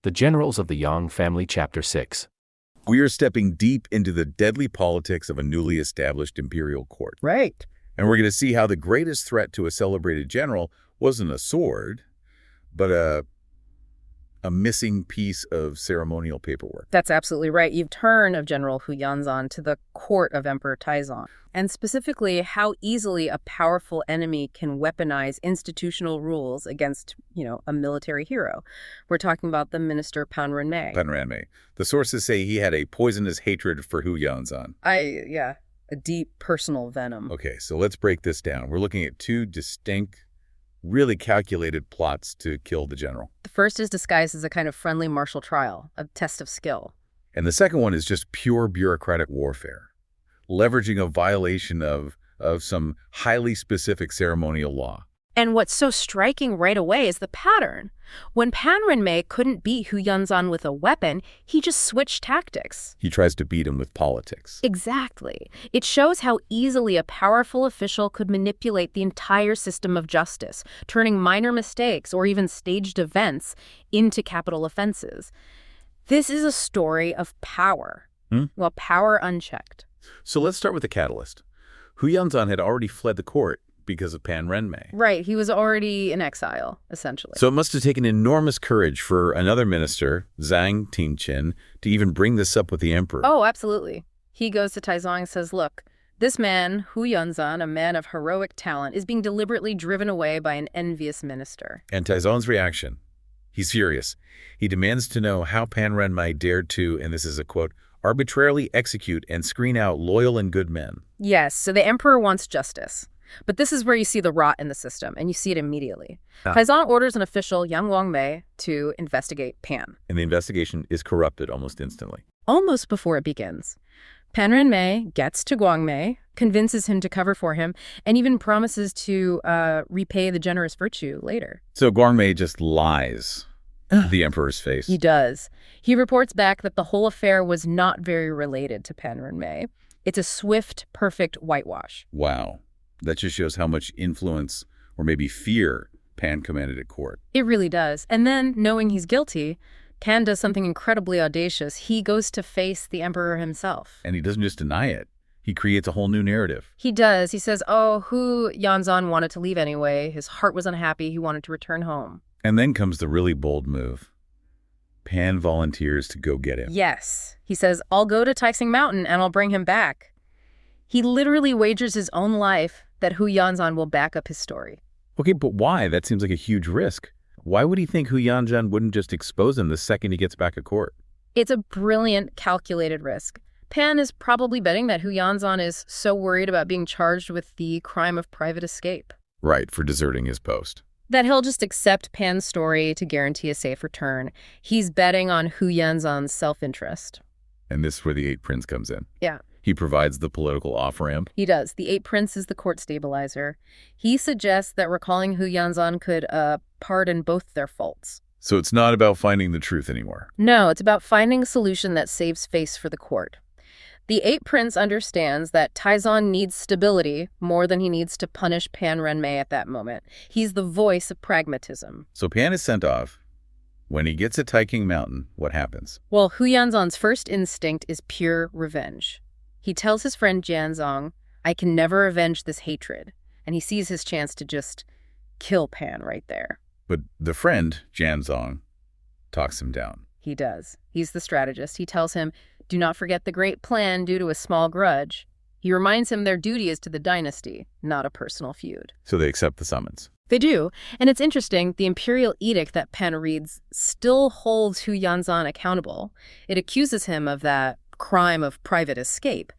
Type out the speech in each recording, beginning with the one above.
The Generals of the Yang Family, Chapter 6. We are stepping deep into the deadly politics of a newly established imperial court. Right. And we're going to see how the greatest threat to a celebrated general wasn't a sword, but a missing piece of ceremonial paperwork. That's absolutely right. You turn of General Hu Yanzan to the court of Emperor Taizong, and specifically how easily a powerful enemy can weaponize institutional rules against, a military hero. We're talking about the minister Pan Renmei. Pan Renmei. The sources say he had a poisonous hatred for Hu Yanzan. A deep personal venom. Okay, so let's break this down. We're looking at two distinct, really calculated plots to kill the general. The first is disguised as a kind of friendly martial trial, a test of skill. And the second one is just pure bureaucratic warfare, leveraging a violation of some highly specific ceremonial law. And what's so striking right away is the pattern. When Pan Renmei couldn't beat Hu Yanzan with a weapon, he just switched tactics. He tries to beat him with politics. Exactly. It shows how easily a powerful official could manipulate the entire system of justice, turning minor mistakes or even staged events into capital offenses. This is a story of power. Well, power unchecked. So let's start with the catalyst. Hu Yanzan had already fled the court because of Pan Renmei. Right, he was already in exile, essentially. So it must have taken enormous courage for another minister, Zhang Tingqin, to even bring this up with the emperor. Oh, absolutely. He goes to Taizong and says, look, this man, Hu Yanzan, a man of heroic talent, is being deliberately driven away by an envious minister. And Taizong's reaction? He's furious. He demands to know how Pan Renmei dared to, and this is a quote, arbitrarily execute and screen out loyal and good men. Yes, so the emperor wants justice. But this is where you see the rot in the system, and you see it immediately. Taizong orders an official, Yang Wangmei, to investigate Pan. And the investigation is corrupted almost instantly. Almost before it begins. Pan Renmei gets to Guangmei, convinces him to cover for him, and even promises to repay the generous virtue later. So Guangmei just lies to the emperor's face. He does. He reports back that the whole affair was not very related to Pan Renmei. It's a swift, perfect whitewash. Wow. That just shows how much influence or maybe fear Pan commanded at court. It really does. And then, knowing he's guilty, Pan does something incredibly audacious. He goes to face the emperor himself. And he doesn't just deny it. He creates a whole new narrative. He does. He says, Hu Yanzan wanted to leave anyway. His heart was unhappy. He wanted to return home. And then comes the really bold move. Pan volunteers to go get him. Yes. He says, I'll go to Taizong Mountain and I'll bring him back. He literally wagers his own life that Hu Yanzan will back up his story. Okay, but why? That seems like a huge risk. Why would he think Hu Yanzan wouldn't just expose him the second he gets back at court? It's a brilliant, calculated risk. Pan is probably betting that Hu Yanzan is so worried about being charged with the crime of private escape. Right, for deserting his post. That he'll just accept Pan's story to guarantee a safe return. He's betting on Hu Yanzan's self-interest. And this is where the Eight Prince comes in. Yeah. He provides the political off-ramp. He does. The Eight Prince is the court stabilizer. He suggests that recalling Hu Yanzan could pardon both their faults. So it's not about finding the truth anymore. No, it's about finding a solution that saves face for the court. The Eight Prince understands that Taizong needs stability more than he needs to punish Pan Renmei at that moment. He's the voice of pragmatism. So Pan is sent off. When he gets to Taizong Mountain, what happens? Well, Hu Yanzan's first instinct is pure revenge. He tells his friend Jianzong, I can never avenge this hatred. And he sees his chance to just kill Pan right there. But the friend, Jianzong, talks him down. He does. He's the strategist. He tells him, do not forget the great plan due to a small grudge. He reminds him their duty is to the dynasty, not a personal feud. So they accept the summons. They do. And it's interesting, the imperial edict that Pan reads still holds Hu Yanzan accountable. It accuses him of that crime of private escape.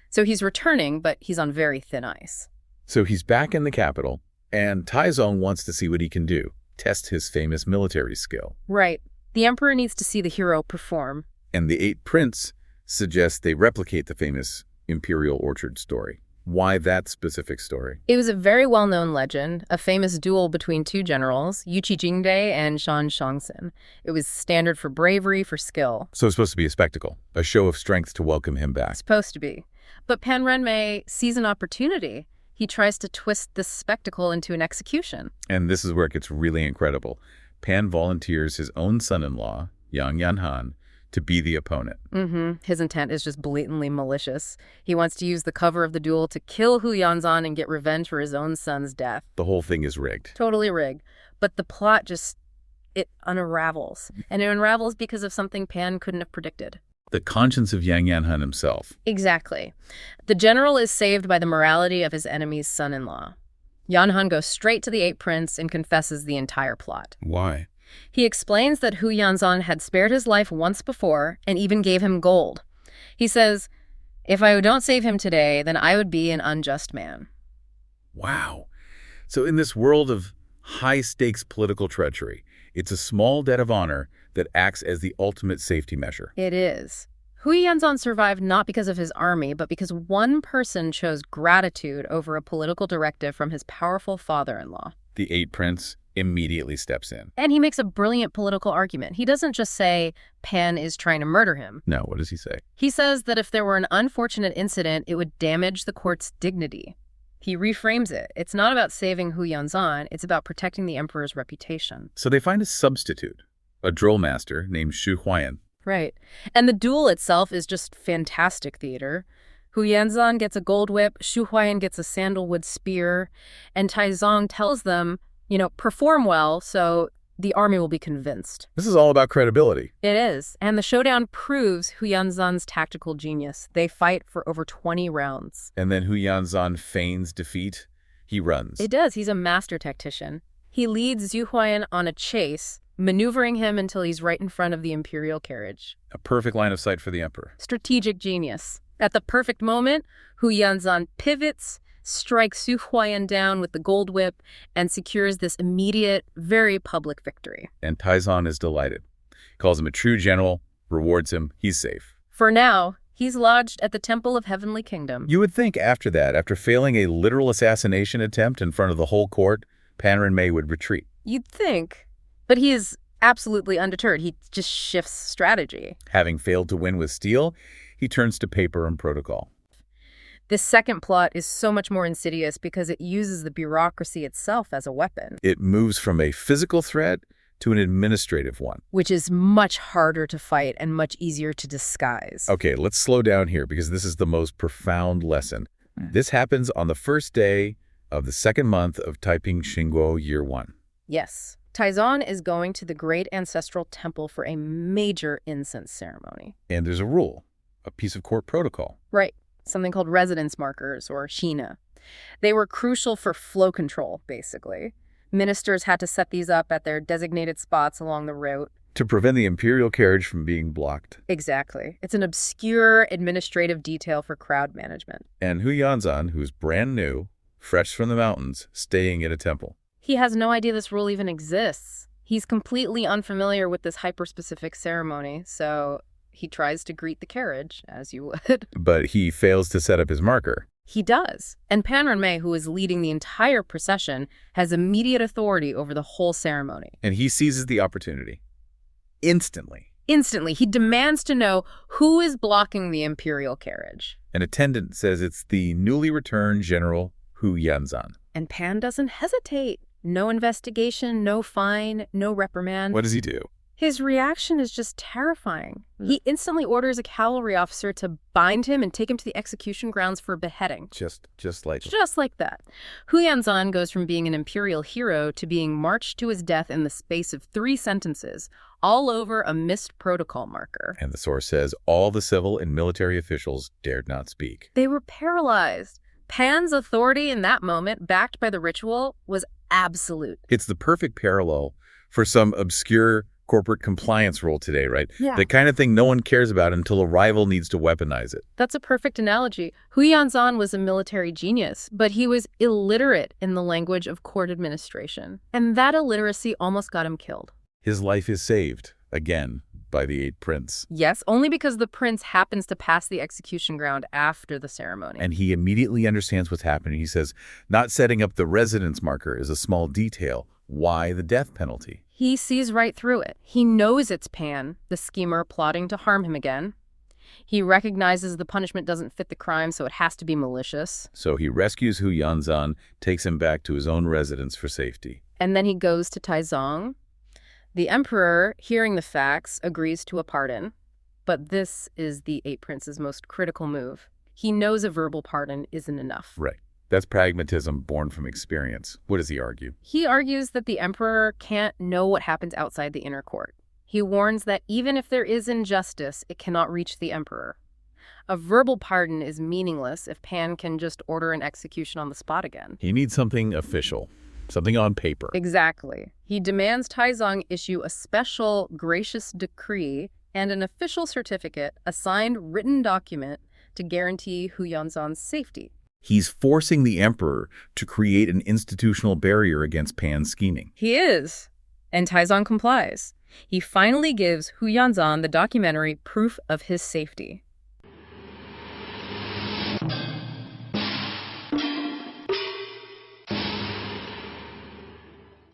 So he's returning, but he's on very thin ice. So he's back in the capital, and Taizong wants to see what he can do, test his famous military skill. Right. The emperor needs to see the hero perform. And the Eight Prince suggests they replicate the famous imperial orchard story. Why that specific story? It was a very well-known legend, a famous duel between two generals, Yu Qijingde and Shan Shangxin. It was standard for bravery, for skill. So it's supposed to be a spectacle, a show of strength to welcome him back. Supposed to be. But Pan Renmei sees an opportunity. He tries to twist this spectacle into an execution. And this is where it gets really incredible. Pan volunteers his own son-in-law, Yang Yanhan, to be the opponent. His intent is just blatantly malicious. He wants to use the cover of the duel to kill Hu Yanzan and get revenge for his own son's death. The whole thing is rigged. Totally rigged. But the plot it unravels. And it unravels because of something Pan couldn't have predicted. The conscience of Yang Yanhan himself. Exactly. The general is saved by the morality of his enemy's son-in-law. Yanhan goes straight to the Eight Prince and confesses the entire plot. Why? He explains that Hu Yanzan had spared his life once before and even gave him gold. He says, "If I don't save him today, then I would be an unjust man." Wow. So in this world of high-stakes political treachery, it's a small debt of honor that acts as the ultimate safety measure. It is. Hu Yanzan survived not because of his army, but because one person chose gratitude over a political directive from his powerful father-in-law. The Eight Prince immediately steps in. And he makes a brilliant political argument. He doesn't just say Pan is trying to murder him. No, what does he say? He says that if there were an unfortunate incident, it would damage the court's dignity. He reframes it. It's not about saving Hu Yanzan, it's about protecting the emperor's reputation. So they find a substitute, a drill master named Xu Huayan. Right. And the duel itself is just fantastic theater. Hu Yanzan gets a gold whip, Xu Huayan gets a sandalwood spear, and Taizong tells them, perform well, so the army will be convinced. This is all about credibility. It is. And the showdown proves Hu Yanzan's tactical genius. They fight for over 20 rounds. And then Hu Yanzan feigns defeat. He runs. It does. He's a master tactician. He leads Xu Huayan on a chase, maneuvering him until he's right in front of the imperial carriage. A perfect line of sight for the emperor. Strategic genius. At the perfect moment, Hu Yanzan pivots, strikes Xu Huayan down with the gold whip, and secures this immediate, very public victory. And Taizong is delighted. Calls him a true general, rewards him, he's safe. For now, he's lodged at the Temple of Heavenly Kingdom. You would think after that, after failing a literal assassination attempt in front of the whole court, Pan Ren-mei would retreat. You'd think. But he is absolutely undeterred. He just shifts strategy. Having failed to win with steel, he turns to paper and protocol. This second plot is so much more insidious because it uses the bureaucracy itself as a weapon. It moves from a physical threat to an administrative one. Which is much harder to fight and much easier to disguise. Okay, let's slow down here because this is the most profound lesson. This happens on the first day of the second month of Taiping Xinguo Year 1. Yes. Taizong is going to the great ancestral temple for a major incense ceremony. And there's a rule, a piece of court protocol. Right. Something called residence markers, or Shina. They were crucial for flow control, basically. Ministers had to set these up at their designated spots along the route. To prevent the imperial carriage from being blocked. Exactly. It's an obscure administrative detail for crowd management. And Hu Yanzan, who's brand new, fresh from the mountains, staying at a temple. He has no idea this rule even exists. He's completely unfamiliar with this hyper-specific ceremony, so he tries to greet the carriage, as you would. But he fails to set up his marker. He does. And Pan Ren-mei, who is leading the entire procession, has immediate authority over the whole ceremony. And he seizes the opportunity. Instantly. Instantly. He demands to know who is blocking the imperial carriage. An attendant says it's the newly returned General Hu Yanzan. And Pan doesn't hesitate. No investigation, no fine, no reprimand. What does he do? His reaction is just terrifying. He instantly orders a cavalry officer to bind him and take him to the execution grounds for beheading. Just like that. Hu Yanzan goes from being an imperial hero to being marched to his death in the space of 3 sentences, all over a missed protocol marker. And the source says all the civil and military officials dared not speak. They were paralyzed. Pan's authority in that moment, backed by the ritual, was absolute. It's the perfect parallel for some obscure corporate compliance rule today, right? Yeah. The kind of thing no one cares about until a rival needs to weaponize it. That's a perfect analogy. Hu Yanzan was a military genius, but he was illiterate in the language of court administration. And that illiteracy almost got him killed. His life is saved, again, by the Eight Prince. Yes, only because the prince happens to pass the execution ground after the ceremony. And he immediately understands what's happening. He says, not setting up the residence marker is a small detail. Why the death penalty? He sees right through it. He knows it's Pan, the schemer plotting to harm him again. He recognizes the punishment doesn't fit the crime, so it has to be malicious. So he rescues Hu Yanzan, takes him back to his own residence for safety. And then he goes to Taizong. The emperor, hearing the facts, agrees to a pardon. But this is the Eight Princes' most critical move. He knows a verbal pardon isn't enough. Right. That's pragmatism born from experience. What does he argue? He argues that the emperor can't know what happens outside the inner court. He warns that even if there is injustice, it cannot reach the emperor. A verbal pardon is meaningless if Pan can just order an execution on the spot again. He needs something official, something on paper. Exactly. He demands Taizong issue a special gracious decree and an official certificate, a signed written document to guarantee Hu Yanzhan's safety. He's forcing the emperor to create an institutional barrier against Pan's scheming. He is. And Taizong complies. He finally gives Hu Yanzhan the documentary proof of his safety.